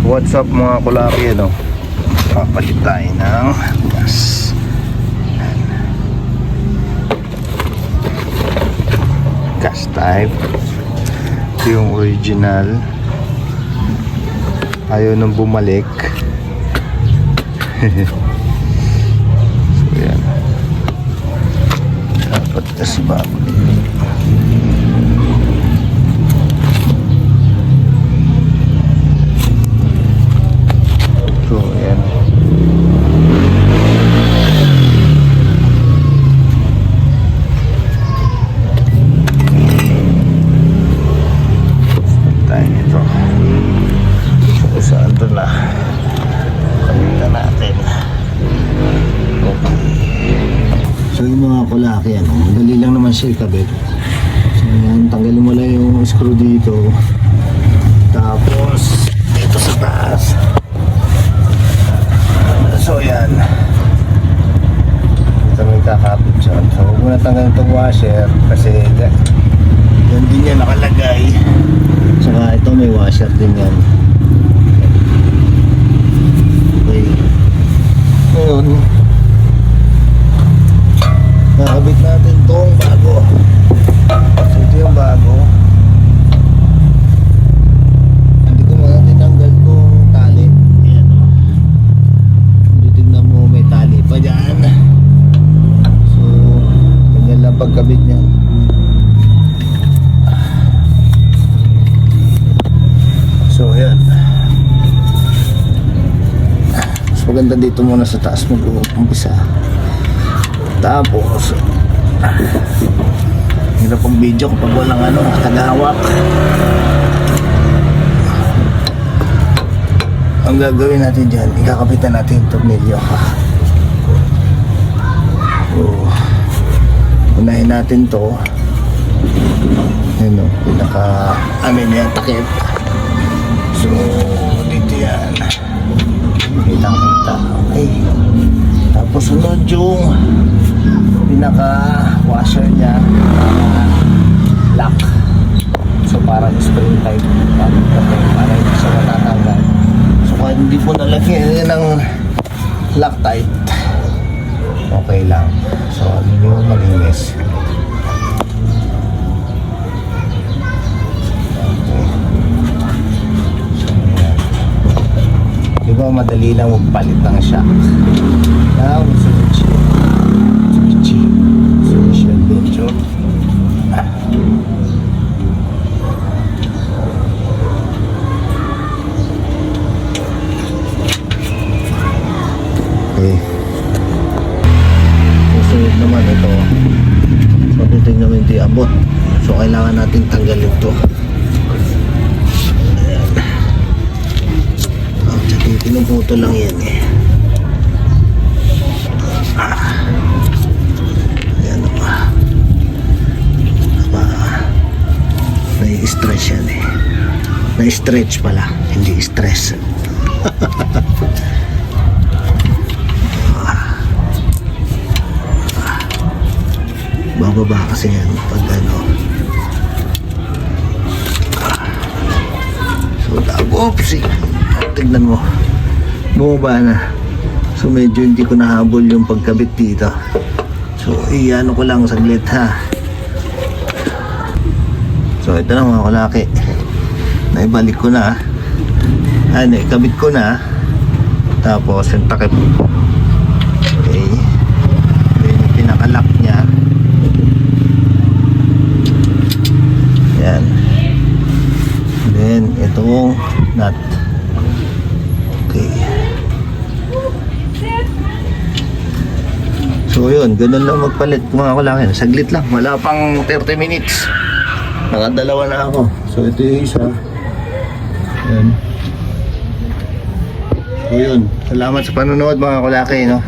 What's up mga kulaki, ano? Papalit tayo ng gas. Gas type. Ito yung original. Ayaw nang bumalik. So yan. Dapat kasi bago. So yan. Tayo nito. So saan to na? Kalimutan natin. Okay. So yung mga kulaki, ano, dali lang naman siya ikabit. So yan, tanggalin mo lang yung screw dito. Tapos dito sa taas. So yan. Ito may kakapit dyan. So huwag mo na tanggalin itong washer kasi yan din yan nakalagay. Saka ito may washer din yan. Okay. Ngayon, nakabit natin itong bago. So ito yung bago. Hindi ko muna tinanggal itong tali. Ayan o. Hindi tignan mo may tali pa dyan. So ganyan lang pagkabit niya. So ayan. Mas maganda dito muna sa taas mag-umpisa. Tapos hirap ang video kapag walang ano, tagahawak. Ang gagawin natin dyan, ikakapitan natin yung tornilyo. So unahin natin to. Yun o, pinaka amin yan, takip. So dito yan, kitang-kita. Okay. Tapos sunod yung pinaka washer niya, lock. So parang spring type, para hindi siya matatanggal. So kahit hindi po nalagyan ng lock type, okay lang. So ano yung malinis. Diba madali lang magpalit ng shock. Now, solution dito. Okay. Susunod naman ito. So titignan naman ito abot. So kailangan natin tanggalin ito. Pinuputo lang yan eh. Ayan pa. Nai-stretch yan eh. Nai-stretch pala, hindi stress. Bababa kasi yan pag ano. So oopsie. Tignan mo, bumaba na. So medyo hindi ko nahabol yung pagkabit dito. So iano ko lang saglit ha. So ito na mga kulaki, naibalik ko na. Naikabit ko na. Tapos yung takip. Okay. Then yung pinakalock nya. Yan. Then itong nut. Okay. So yun, ganun lang magpalit mga kulaki. Saglit lang, wala pang 30 minutes. Nakadalawa na ako. So ito yung isa. Yan. So yun, salamat sa panonood mga kulaki, no?